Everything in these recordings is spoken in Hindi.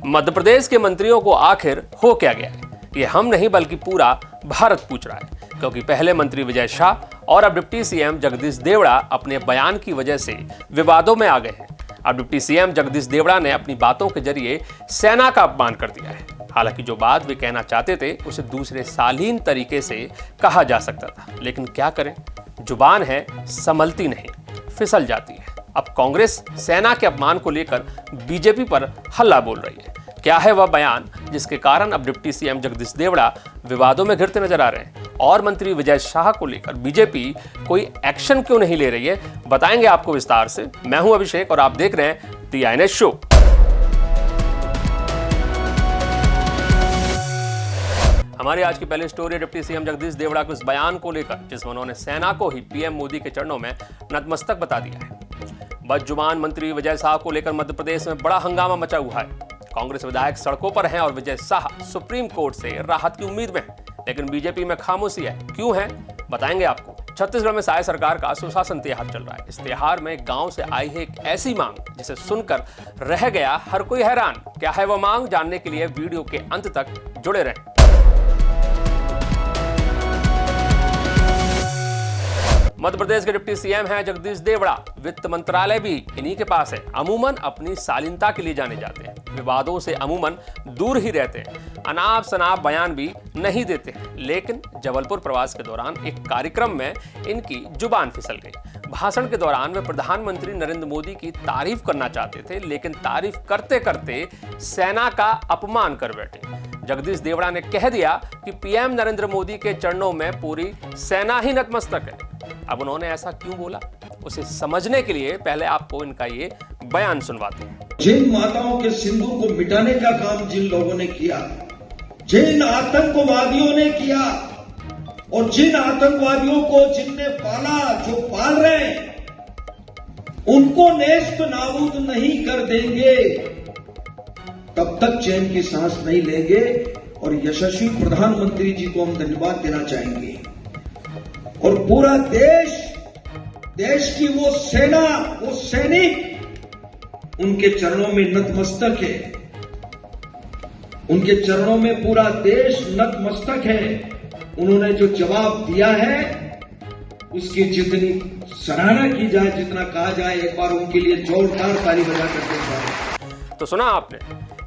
मध्य प्रदेश के मंत्रियों को आखिर हो क्या गया है, ये हम नहीं बल्कि पूरा भारत पूछ रहा है। क्योंकि पहले मंत्री विजय शाह और अब डिप्टी सीएम जगदीश देवड़ा अपने बयान की वजह से विवादों में आ गए हैं। अब डिप्टी सीएम जगदीश देवड़ा ने अपनी बातों के जरिए सेना का अपमान कर दिया है। हालांकि जो बात वे कहना चाहते थे उसे दूसरे शालीन तरीके से कहा जा सकता था, लेकिन क्या करें, जुबान है संभलती नहीं, फिसल जाती है। अब कांग्रेस सेना के अपमान को लेकर बीजेपी पर हल्ला बोल रही है। क्या है वह बयान जिसके कारण अब डिप्टी सीएम जगदीश देवड़ा विवादों में घिरते नजर आ रहे हैं, और मंत्री विजय शाह को लेकर बीजेपी कोई एक्शन क्यों नहीं ले रही है, बताएंगे आपको विस्तार से। मैं हूं अभिषेक और आप देख रहे हैं द आईएनएस शो। हमारी आज की पहली story deputy CM Jagdish Devda के उस बयान को लेकर जिसमें उन्होंने सेना को ही पीएम मोदी के चरणों में नतमस्तक बता दिया है। बदजुबान मंत्री विजय शाह को लेकर मध्य प्रदेश में बड़ा हंगामा मचा हुआ है। कांग्रेस विधायक सड़कों पर हैं और विजय शाह सुप्रीम कोर्ट से राहत की उम्मीद में हैं, लेकिन बीजेपी में खामोशी है। क्यों है, बताएंगे आपको। छत्तीसगढ़ में साय सरकार का सुशासन त्योहार चल रहा है। इस त्योहार में गांव से आई है एक ऐसी मांग जिसे सुनकर रह गया हर कोई हैरान। क्या है वह मांग, जानने के लिए वीडियो के अंत तक जुड़े रहें। मध्य प्रदेश के डिप्टी सीएम हैं जगदीश देवड़ा। वित्त मंत्रालय भी इन्हीं के पास है। अमूमन अपनी शालीनता के लिए जाने जाते हैं, विवादों से अमूमन दूर ही रहते हैं, अनाप शनाप बयान भी नहीं देते हैं। लेकिन जबलपुर प्रवास के दौरान एक कार्यक्रम में इनकी जुबान फिसल गई। भाषण के दौरान वे प्रधानमंत्री नरेंद्र मोदी की तारीफ करना चाहते थे, लेकिन तारीफ करते करते सेना का अपमान कर बैठे। जगदीश देवड़ा ने कह दिया कि पीएम नरेंद्र मोदी के चरणों में पूरी सेना ही नतमस्तक है। अब उन्होंने ऐसा क्यों बोला, उसे समझने के लिए पहले आपको इनका ये बयान सुनवाते हैं। जिन माताओं के सिंदूर को मिटाने का काम जिन लोगों ने किया, जिन आतंकवादियों ने किया और जिन आतंकवादियों को जिनने पाला, जो पाल रहे हैं, उनको नेस्त नाबूद नहीं कर देंगे तब तक चैन की सांस नहीं लेंगे। और यशस्वी प्रधानमंत्री जी को हम धन्यवाद देना चाहेंगे। और पूरा देश की वो सेना, वो सैनिक उनके चरणों में नतमस्तक है। उनके चरणों में पूरा देश नतमस्तक है। उन्होंने जो जवाब दिया है उसकी जितनी सराहना की जाए, जितना कहा जाए, एक बार उनके लिए जोरदार ताली बजा कर दें। तो सुना आपने,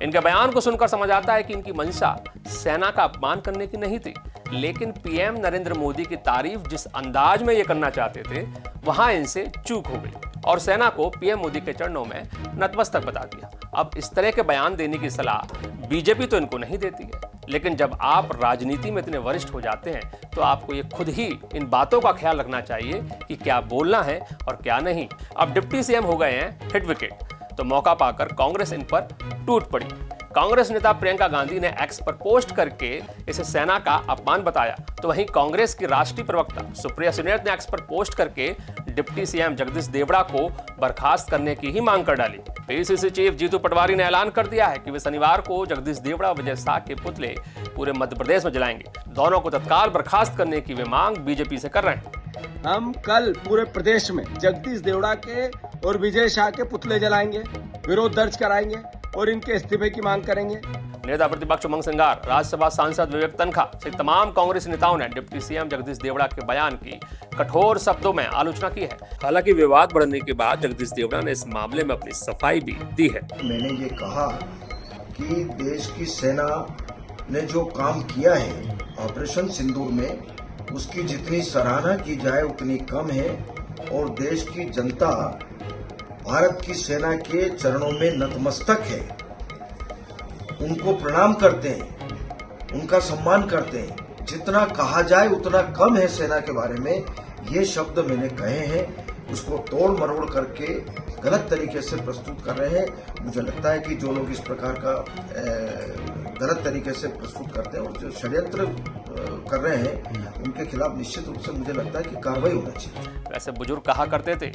इनके बयान को सुनकर समझ आता है कि इनकी मंशा सेना का अपमान करने की नहीं थी, लेकिन पीएम नरेंद्र मोदी की तारीफ जिस अंदाज में ये करना चाहते थे वहां इनसे चूक हो गई और सेना को पीएम मोदी के चरणों में नतमस्तक बता दिया। अब इस तरह के बयान देने की सलाह बीजेपी तो इनको नहीं देती है, लेकिन जब आप राजनीति में इतने वरिष्ठ हो जाते हैं तो आपको ये खुद ही इन बातों का ख्याल रखना चाहिए कि क्या बोलना है और क्या नहीं। अब डिप्टी सीएम हो गए हैं हिट विकेट, तो मौका पाकर कांग्रेस इन पर टूट पड़ी। कांग्रेस नेता प्रियंका गांधी ने एक्स पर पोस्ट करके इसे सेना का अपमान बताया, तो वहीं कांग्रेस की राष्ट्रीय प्रवक्ता सुप्रिया सुले ने एक्स पर पोस्ट करके डिप्टी सीएम जगदीश देवड़ा को बर्खास्त करने की ही मांग कर डाली। पीसीसी चीफ जीतू पटवारी ने ऐलान कर दिया है कि वे शनिवार को जगदीश देवड़ा और विजय शाह के पुतले पूरे मध्य प्रदेश में जलाएंगे। दोनों को तत्काल बर्खास्त करने की वे मांग बीजेपी से कर रहे हैं। हम कल पूरे प्रदेश में जगदीश देवड़ा के और विजय शाह के पुतले जलाएंगे, विरोध दर्ज कराएंगे और इनके इस्तीफे की मांग करेंगे। नेता प्रतिपक्ष उमंग सिंगार, राज्यसभा सांसद विवेक तनखा से तमाम कांग्रेस नेताओं ने डिप्टी सीएम जगदीश देवड़ा के बयान की कठोर शब्दों में आलोचना की है। हालांकि विवाद बढ़ने के बाद जगदीश देवड़ा ने इस मामले में अपनी सफाई भी दी है। मैंने ये कहा कि देश की सेना ने जो काम किया है ऑपरेशन सिंदूर में, उसकी जितनी सराहना की जाए उतनी कम है। और देश की जनता भारत की सेना के चरणों में नतमस्तक है, उनको प्रणाम करते हैं, उनका सम्मान करते हैं। जितना कहा जाए उतना कम है सेना के बारे में। ये शब्द मैंने कहे हैं, उसको तोड़ मरोड़ करके गलत तरीके से प्रस्तुत कर रहे हैं। मुझे लगता है कि जो लोग इस प्रकार का गलत तरीके से प्रस्तुत करते हैं और जो षड्यंत्र कर रहे हैं, उनके खिलाफ निश्चित रूप से मुझे लगता है कि कार्रवाई होना चाहिए। वैसे बुजुर्ग कहा करते थे,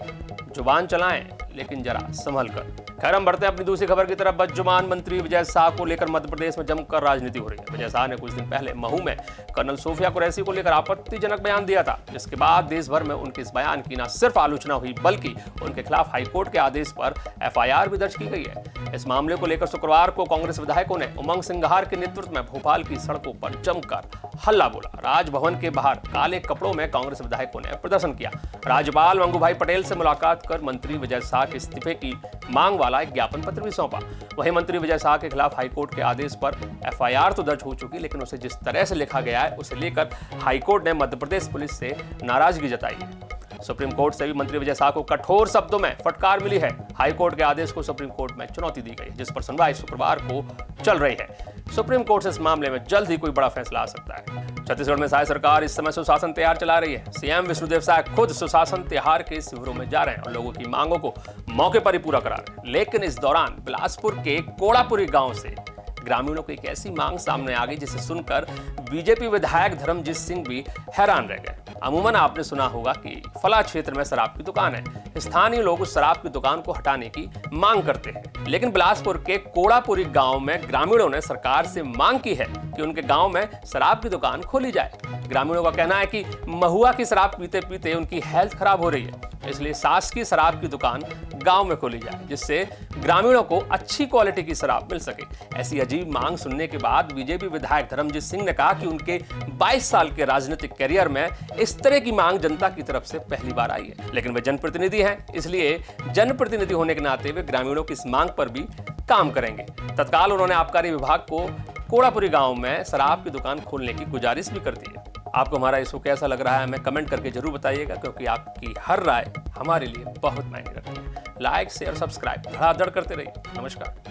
जुबान चलाएं लेकिन जरा संभल कर। खैर, हम बढ़ते हैं अपनी दूसरी खबर की तरफ। बदजुबान मंत्री विजय शाह को लेकर मध्य प्रदेश में जमकर राजनीति हो रही है। विजय शाह ने कुछ दिन पहले महू में कर्नल सोफिया कुरैशी को लेकर आपत्तिजनक बयान दिया था, जिसके बाद देश भर में उनके इस बयान की न सिर्फ आलोचना हुई बल्कि उनके खिलाफ हाईकोर्ट के आदेश पर FIR भी दर्ज की गई है। इस मामले को लेकर शुक्रवार को कांग्रेस विधायकों ने उमंग सिंघार के नेतृत्व में भोपाल की सड़कों पर जमकर हल्ला बोला। राजभवन के बाहर काले कपड़ों में कांग्रेस विधायकों ने प्रदर्शन किया। राज्यपाल मंगूभाई पटेल से मुलाकात कर मंत्री विजय शाह के इस्तीफे की मांग वाला एक ज्ञापन पत्र भी सौंपा। वहीं मंत्री विजय शाह के खिलाफ हाईकोर्ट के आदेश पर FIR तो दर्ज हो चुकी, लेकिन उसे जिस तरह से लिखा गया है उसे लेकर हाईकोर्ट ने मध्य प्रदेश पुलिस से नाराजगी जताई है। सुप्रीम कोर्ट से भी मंत्री विजय शाह को कठोर शब्दों में फटकार मिली है। हाईकोर्ट के आदेश को सुप्रीम कोर्ट में चुनौती दी गई, जिस पर सुनवाई शुक्रवार को चल रही है। सुप्रीम कोर्ट से इस मामले में जल्द ही कोई बड़ा फैसला आ सकता है। छत्तीसगढ़ में शाह सरकार इस समय सुशासन त्योहार चला रही है। सीएम विष्णुदेव साय खुद सुशासन त्योहार के शिविरों में जा रहे हैं और लोगों की मांगों को मौके पर ही पूरा करा रहे हैं। लेकिन इस दौरान बिलासपुर के कोड़ापुरी गांव से ग्रामीणों की एक ऐसी मांग सामने आ गई जिसे सुनकर बीजेपी विधायक धर्मजीत सिंह भी हैरान रह गए। अमूमन आपने सुना होगा कि फला क्षेत्र में शराब की दुकान है, स्थानीय लोग उस शराब की दुकान को हटाने की मांग करते हैं, लेकिन बिलासपुर के कोड़ापुरी गांव में ग्रामीणों ने सरकार से मांग की है कि उनके गांव में शराब की दुकान खोली जाए। ग्रामीणों का कहना है कि महुआ की शराब पीते पीते उनकी हेल्थ खराब हो रही है, इसलिए शासकीय शराब की दुकान गांव में खोली जाए, जिससे ग्रामीणों को अच्छी क्वालिटी की शराब मिल सके। ऐसी अजीब मांग सुनने के बाद बीजेपी विधायक धर्मजीत सिंह ने कहा कि उनके 22 साल के राजनीतिक करियर में इस तरह की मांग जनता की तरफ से पहली बार आई है। लेकिन वे जनप्रतिनिधि हैं, इसलिए जनप्रतिनिधि होने के नाते वे ग्रामीणों की इस मांग पर भी काम करेंगे। तत्काल उन्होंने आबकारी विभाग को कोड़ापुरी गांव में शराब की दुकान खोलने की गुजारिश भी कर दी है। आपको हमारा इसको कैसा लग रहा है हमें कमेंट करके जरूर बताइएगा, क्योंकि आपकी हर राय हमारे लिए बहुत मायने रखती है। लाइक, शेयर, सब्सक्राइब धड़ाधड़ करते रहिए। नमस्कार।